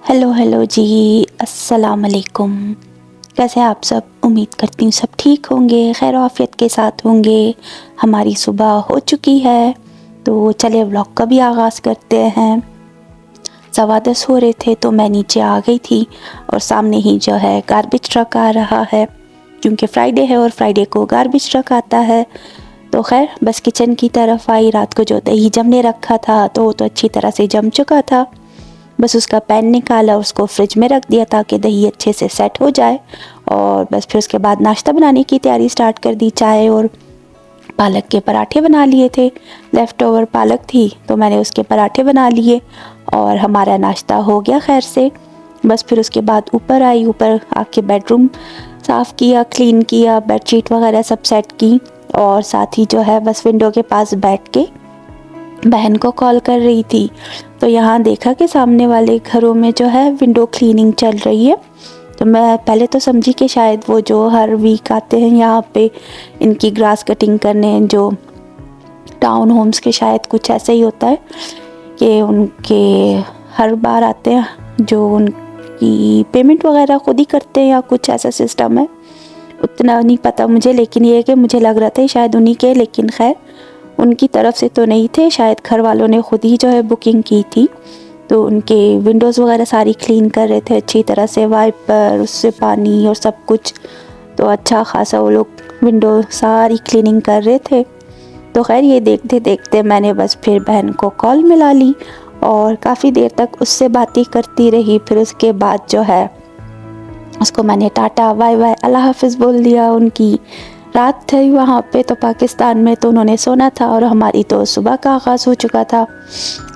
Hello hello जी, अस्सलाम वालेकुम। कैसे हैं आप सब? उम्मीद करती हूँ सब ठीक होंगे, खैर आफियत के साथ होंगे। हमारी सुबह हो चुकी है तो चले व्लॉग का भी आगाज़ करते हैं। 10:15 हो रहे थे तो मैं नीचे आ गई थी और सामने ही जो है गार्बेज ट्रक आ रहा है, क्योंकि फ्राइडे है और फ्राइडे को गार्बेज ट्रक आता है। तो खैर बस किचन की तरफ आई। रात को जो दही जमने रखा था तो वो तो अच्छी तरह से जम चुका था। बस उसका पैन निकाला, उसको फ्रिज में रख दिया ताकि दही अच्छे से सेट हो जाए। और बस फिर उसके बाद नाश्ता बनाने की तैयारी स्टार्ट कर दी। चाय और पालक के पराठे बना लिए थे, लेफ़्ट ओवर पालक थी तो मैंने उसके पराठे बना लिए और हमारा नाश्ता हो गया खैर से। बस फिर उसके बाद ऊपर आई, ऊपर आके बेडरूम साफ़ किया, क्लीन किया, बेडशीट वगैरह सब सेट की और साथ ही जो है बस विंडो के पास बैठ के बहन को कॉल कर रही थी। तो यहाँ देखा कि सामने वाले घरों में जो है विंडो क्लीनिंग चल रही है। तो मैं पहले तो समझी कि शायद वो जो हर वीक आते हैं यहाँ पे इनकी ग्रास कटिंग करने, जो टाउन होम्स के शायद कुछ ऐसा ही होता है कि उनके हर बार आते हैं, जो उनकी पेमेंट वगैरह खुद ही करते हैं या कुछ ऐसा सिस्टम है। उतना नहीं पता मुझे, लेकिन ये है कि मुझे लग रहा था शायद उन्हीं के, लेकिन खैर उनकी तरफ से तो नहीं थे, शायद घर वालों ने खुद ही जो है बुकिंग की थी। तो उनके विंडोज़ वगैरह सारी क्लीन कर रहे थे अच्छी तरह से, वाइपर, उससे पानी और सब कुछ। तो अच्छा खासा वो लोग विंडो सारी क्लीनिंग कर रहे थे। तो खैर ये देखते देखते मैंने बस फिर बहन को कॉल मिला ली और काफ़ी देर तक उससे बातें करती रही। फिर उसके बाद जो है उसको मैंने टाटा बाय बाय अल्लाह हाफिज़ बोल दिया। उनकी रात थी वहाँ पे तो पाकिस्तान में, तो उन्होंने सोना था और हमारी तो सुबह का आगाज़ हो चुका था,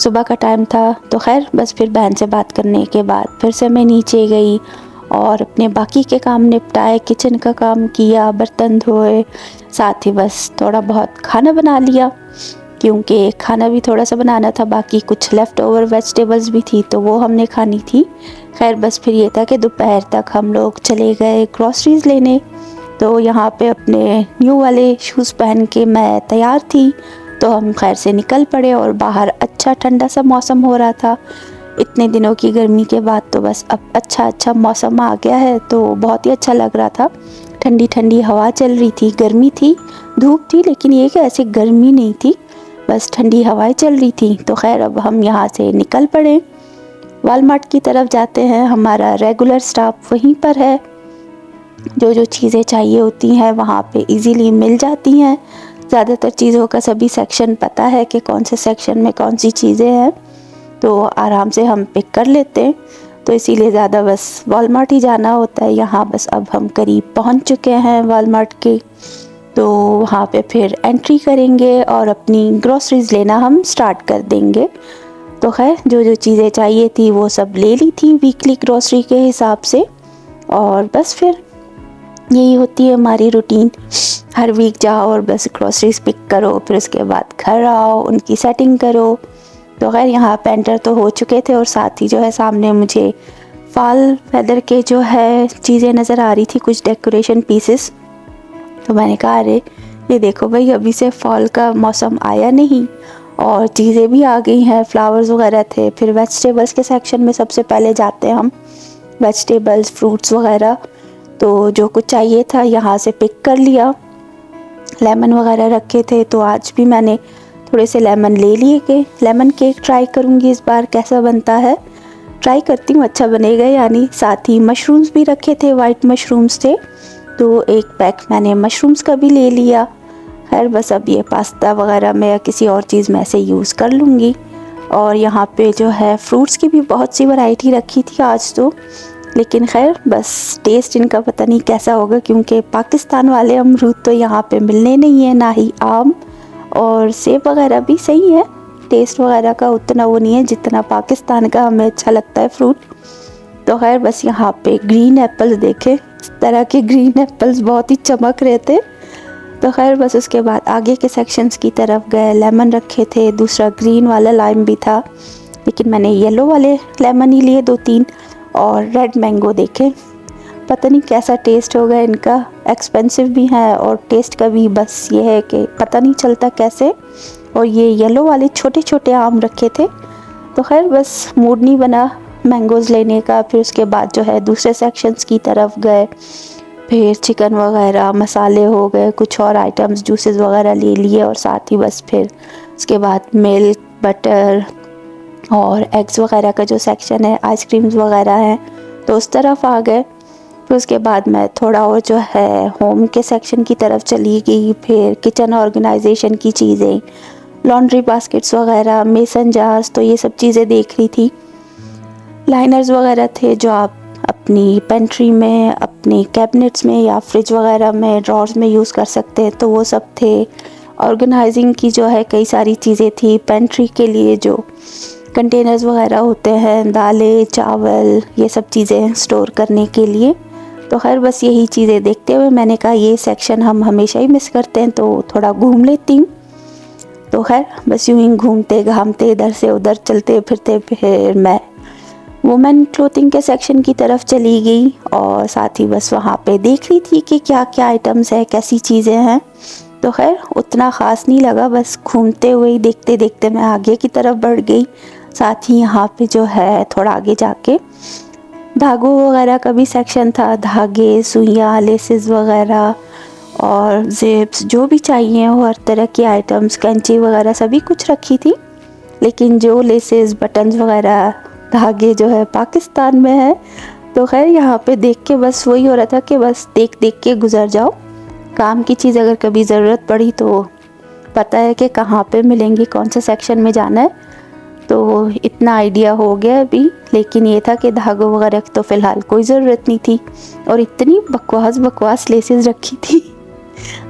सुबह का टाइम था। तो खैर बस फिर बहन से बात करने के बाद फिर से मैं नीचे गई और अपने बाकी के काम निपटाए, किचन का काम किया, बर्तन धोए, साथ ही बस थोड़ा बहुत खाना बना लिया, क्योंकि खाना भी थोड़ा सा बनाना था। बाकी कुछ लेफ़्ट ओवर वेजिटेबल्स भी थी तो वो हमने खानी थी। खैर बस फिर ये था कि दोपहर तक हम लोग चले गए ग्रॉसरीज़ लेने। तो यहाँ पे अपने न्यू वाले शूज़ पहन के मैं तैयार थी तो हम खैर से निकल पड़े और बाहर अच्छा ठंडा सा मौसम हो रहा था। इतने दिनों की गर्मी के बाद तो बस अब अच्छा मौसम आ गया है, तो बहुत ही अच्छा लग रहा था। ठंडी ठंडी हवा चल रही थी, गर्मी थी, धूप थी, लेकिन ये कि ऐसी गर्मी नहीं थी, बस ठंडी हवाएं चल रही थी। तो खैर अब हम यहाँ से निकल पड़े, वॉलमार्ट की तरफ जाते हैं। हमारा रेगुलर स्टॉप वहीं पर है, जो जो चीज़ें चाहिए होती हैं वहाँ पे इजीली मिल जाती हैं। ज़्यादातर चीज़ों का सभी सेक्शन पता है कि कौन से सेक्शन में कौन सी चीज़ें हैं, तो आराम से हम पिक कर लेते हैं। तो इसीलिए ज़्यादा बस वॉलमार्ट ही जाना होता है। यहाँ बस अब हम करीब पहुँच चुके हैं वॉलमार्ट के, तो वहाँ पे फिर एंट्री करेंगे और अपनी ग्रॉसरीज़ लेना हम स्टार्ट कर देंगे। तो खैर जो जो चीज़ें चाहिए थी वो सब ले ली थी वीकली ग्रॉसरी के हिसाब से। और बस फिर यही होती है हमारी रूटीन, हर वीक जाओ और बस ग्रॉसरीज पिक करो, फिर उसके बाद घर आओ, उनकी सेटिंग करो। तो खैर यहाँ पे एंटर तो हो चुके थे और साथ ही जो है सामने मुझे फॉल वेदर के जो है चीज़ें नज़र आ रही थी, कुछ डेकोरेशन पीसेस। तो मैंने कहा अरे ये देखो भाई, अभी से फॉल का मौसम आया नहीं और चीज़ें भी आ गई हैं, फ्लावर्स वगैरह थे। फिर वेजिटेबल्स के सेक्शन में सबसे पहले जाते हैं हम, वेजिटेबल्स, फ्रूट्स वगैरह। तो जो कुछ चाहिए था यहाँ से पिक कर लिया। लेमन वगैरह रखे थे तो आज भी मैंने थोड़े से लेमन ले लिए के लेमन केक ट्राई करूँगी इस बार, कैसा बनता है ट्राई करती हूँ, अच्छा बनेगा यानी। साथ ही मशरूम्स भी रखे थे, वाइट मशरूम्स थे, तो एक पैक मैंने मशरूम्स का भी ले लिया। खैर बस अब ये पास्ता वगैरह में या किसी और चीज़ में ऐसे यूज़ कर लूँगी। और यहाँ पे जो है फ्रूट्स की भी बहुत सी वैरायटी रखी थी आज तो, लेकिन खैर बस टेस्ट इनका पता नहीं कैसा होगा, क्योंकि पाकिस्तान वाले अमरूद तो यहाँ पे मिलने नहीं है, ना ही आम। और सेब वगैरह भी सही है, टेस्ट वगैरह का उतना वो नहीं है जितना पाकिस्तान का हमें अच्छा लगता है फ्रूट। तो खैर बस यहाँ पे ग्रीन एप्पल्स देखे, इस तरह के ग्रीन एप्पल्स बहुत ही चमक रहे थे। तो खैर बस उसके बाद आगे के सेक्शंस की तरफ गए, लेमन रखे थे, दूसरा ग्रीन वाला लाइम भी था, लेकिन मैंने येलो वाले लेमन ही लिए 2-3। और रेड मैंगो देखे, पता नहीं कैसा टेस्ट होगा इनका, एक्सपेंसिव भी है और टेस्ट का भी बस ये है कि पता नहीं चलता कैसे। और ये येलो वाले छोटे छोटे आम रखे थे। तो खैर बस मूड नहीं बना मैंगोज़ लेने का। फिर उसके बाद जो है दूसरे सेक्शंस की तरफ गए, फिर चिकन वगैरह, मसाले हो गए, कुछ और आइटम्स, जूसेस वगैरह ले लिए, और साथ ही बस फिर उसके बाद मिल्क, बटर और एग्स वगैरह का जो सेक्शन है, आइसक्रीम्स वगैरह हैं, तो उस तरफ आ गए। फिर उसके बाद मैं थोड़ा और जो है होम के सेक्शन की तरफ चली गई। फिर किचन ऑर्गेनाइजेशन की चीज़ें, लॉन्ड्री बास्केट्स वगैरह, मेसन जार्स, तो ये सब चीज़ें देख रही थी। लाइनर्स वगैरह थे जो आप अपनी पेंट्री में, अपनी कैबिनेट्स में या फ्रिज वगैरह में, ड्रॉर्स में यूज़ कर सकते हैं, तो वो सब थे। ऑर्गेनाइजिंग की जो है कई सारी चीज़ें थी। पेंट्री के लिए जो कंटेनर्स वगैरह होते हैं, दालें, चावल, ये सब चीज़ें स्टोर करने के लिए। तो खैर बस यही चीज़ें देखते हुए मैंने कहा ये सेक्शन हम हमेशा ही मिस करते हैं, तो थोड़ा घूम लेती हूँ। तो खैर बस यूँ ही घूमते घामते इधर से उधर चलते फिरते फिर मैं वुमेन क्लोथिंग के सेक्शन की तरफ चली गई, और साथ ही बस वहाँ पे देख रही थी कि क्या क्या आइटम्स है, कैसी चीज़ें हैं। तो खैर उतना ख़ास नहीं लगा, बस घूमते हुए ही देखते देखते मैं आगे की तरफ बढ़ गई। साथ ही यहाँ पे जो है थोड़ा आगे जाके धागों वगैरह का भी सेक्शन था, धागे, सुइयाँ, लेसेस वगैरह और जिप्स, जो भी चाहिए वो हर तरह की आइटम्स, कैंची वगैरह सभी कुछ रखी थी। लेकिन जो लेसेस, बटन्स वगैरह, धागे जो है पाकिस्तान में है। तो खैर यहाँ पे देख के बस वही हो रहा था कि बस देख देख के गुजर जाओ। काम की चीज़ अगर कभी ज़रूरत पड़ी तो पता है कि कहाँ पे मिलेंगी, कौन सा सेक्शन में जाना है, तो इतना आइडिया हो गया अभी। लेकिन ये था कि धागों वगैरह की तो फ़िलहाल कोई ज़रूरत नहीं थी, और इतनी बकवास लेसेस रखी थी।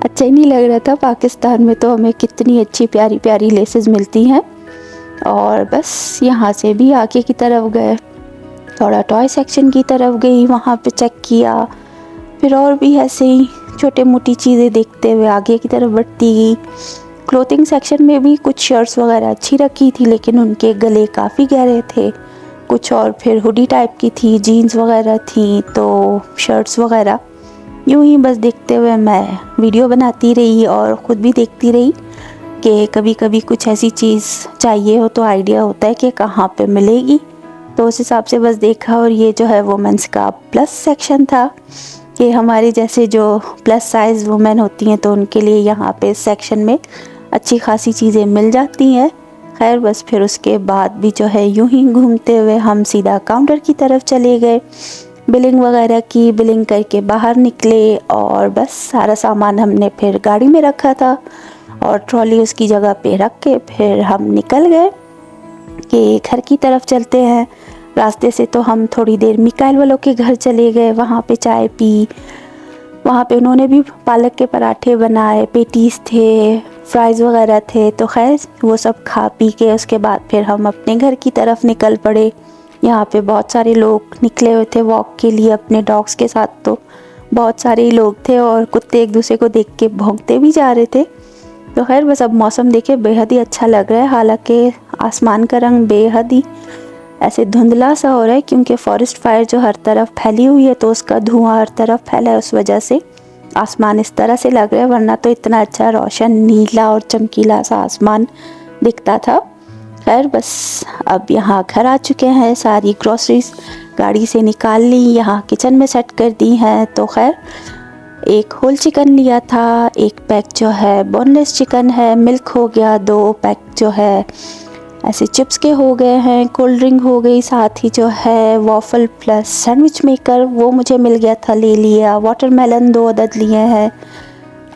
अच्छा ही नहीं लग रहा था। पाकिस्तान में तो हमें कितनी अच्छी प्यारी प्यारी लेसेस मिलती हैं। और बस यहाँ से भी आगे की तरफ गए, थोड़ा टॉय सेक्शन की तरफ गई, वहाँ पे चेक किया। फिर और भी ऐसे ही छोटे मोटी चीज़ें देखते हुए आगे की तरफ बढ़ती गई। क्लोथिंग सेक्शन में भी कुछ शर्ट्स वगैरह अच्छी रखी थी, लेकिन उनके गले काफ़ी गहरे थे। कुछ और फिर हुडी टाइप की थी, जीन्स वगैरह थी, तो शर्ट्स वगैरह। यूँ ही बस देखते हुए मैं वीडियो बनाती रही और ख़ुद भी देखती रही कि कभी कभी कुछ ऐसी चीज़ चाहिए हो तो आइडिया होता है कि कहाँ पे मिलेगी, तो उस हिसाब से बस देखा। और ये जो है वुमेंस का प्लस सेक्शन था कि हमारे जैसे जो प्लस साइज़ वुमेन होती हैं तो उनके लिए यहाँ पे सेक्शन में अच्छी खासी चीज़ें मिल जाती हैं। खैर बस फिर उसके बाद भी जो है यूं ही घूमते हुए हम सीधा काउंटर की तरफ चले गए। बिलिंग वगैरह की, बिलिंग करके बाहर निकले, और बस सारा सामान हमने फिर गाड़ी में रखा था और ट्रॉली उसकी जगह पे रख के फिर हम निकल गए कि घर की तरफ चलते हैं। रास्ते से तो हम थोड़ी देर मिकाइल वालों के घर चले गए, वहाँ पे चाय पी। वहाँ पे उन्होंने भी पालक के पराठे बनाए, पेटीज़ थे, फ्राइज़ वगैरह थे। तो खैर वो सब खा पी के उसके बाद फिर हम अपने घर की तरफ निकल पड़े। यहाँ पे बहुत सारे लोग निकले हुए थे वॉक के लिए अपने डॉग्स के साथ, तो बहुत सारे लोग थे और कुत्ते एक दूसरे को देख के भौंकते भी जा रहे थे। तो खैर बस अब मौसम देखे बेहद ही अच्छा लग रहा है। हालांकि आसमान का रंग बेहद ही ऐसे धुंधला सा हो रहा है, क्योंकि फॉरेस्ट फायर जो हर तरफ फैली हुई है तो उसका धुआं हर तरफ फैला है, उस वजह से आसमान इस तरह से लग रहा है। वरना तो इतना अच्छा रोशन नीला और चमकीला सा आसमान दिखता था। खैर बस अब यहाँ घर आ चुके हैं, सारी ग्रोसरीज गाड़ी से निकाल ली, यहाँ किचन में सेट कर दी हैं। तो खैर एक होल चिकन लिया था, एक पैक जो है बोनलेस चिकन है, मिल्क हो गया, 2 पैक जो है ऐसे चिप्स के हो गए हैं, कोल्ड ड्रिंक हो गई, साथ ही जो है वॉफल प्लस सैंडविच मेकर वो मुझे मिल गया था, ले लिया। वाटरमेलन 2 अदद लिए हैं,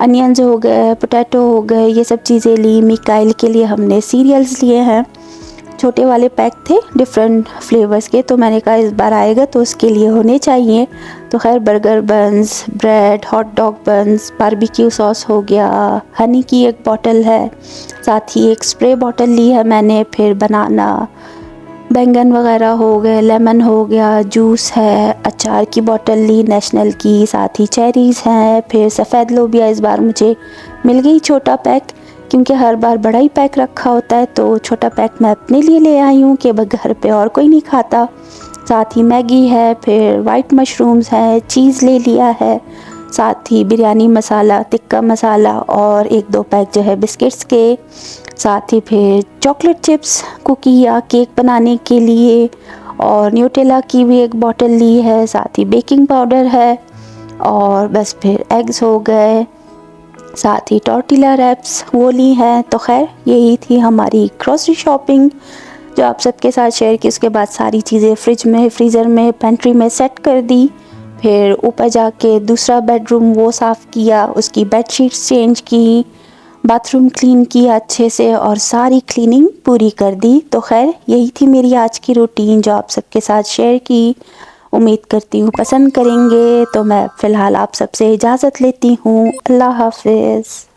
अनियंस हो गए, पोटैटो हो गए, ये सब चीज़ें ली। मिकाइल के लिए हमने सीरियल्स लिए हैं, छोटे वाले पैक थे डिफरेंट फ्लेवर्स के, तो मैंने कहा इस बार आएगा तो उसके लिए होने चाहिए। तो खैर burger buns, bread, hot dog buns, barbecue sauce हो गया, हनी की एक बॉटल है, साथ ही एक स्प्रे बॉटल ली है मैंने। फिर बनाना, बैंगन वगैरह हो गए, लेमन हो गया, जूस है, अचार की बॉटल ली नेशनल की, साथ ही चेरीज़ हैं। फिर सफ़ेद लोबिया इस बार मुझे मिल गई छोटा पैक, क्योंकि हर बार बड़ा ही पैक रखा होता है, तो छोटा पैक मैं अपने लिए ले आई हूँ कि घर पे और कोई नहीं खाता। साथ ही मैगी है, फिर वाइट मशरूम्स है, चीज़ ले लिया है, साथ ही बिरयानी मसाला, टिक्का मसाला और 1-2 पैक जो है बिस्किट्स के, साथ ही फिर चॉकलेट चिप्स, कुकी या केक बनाने के लिए, और न्यूटेला की भी एक बॉटल ली है, साथ ही बेकिंग पाउडर है और बस फिर एग्स हो गए, साथ ही टॉर्टिला रैप्स वो ली हैं। तो खैर यही थी हमारी ग्रॉसरी शॉपिंग जो आप सबके साथ शेयर की। उसके बाद सारी चीज़ें फ्रिज में, फ्रीज़र में, पेंट्री में सेट कर दी। फिर ऊपर जाके दूसरा बेडरूम वो साफ़ किया, उसकी बेडशीट्स चेंज की, बाथरूम क्लीन किया अच्छे से और सारी क्लीनिंग पूरी कर दी। तो खैर यही थी मेरी आज की रूटीन जो आप सबके साथ शेयर की। उम्मीद करती हूँ पसंद करेंगे। तो मैं फ़िलहाल आप सबसे इजाज़त लेती हूँ। अल्लाह हाफ़िज़।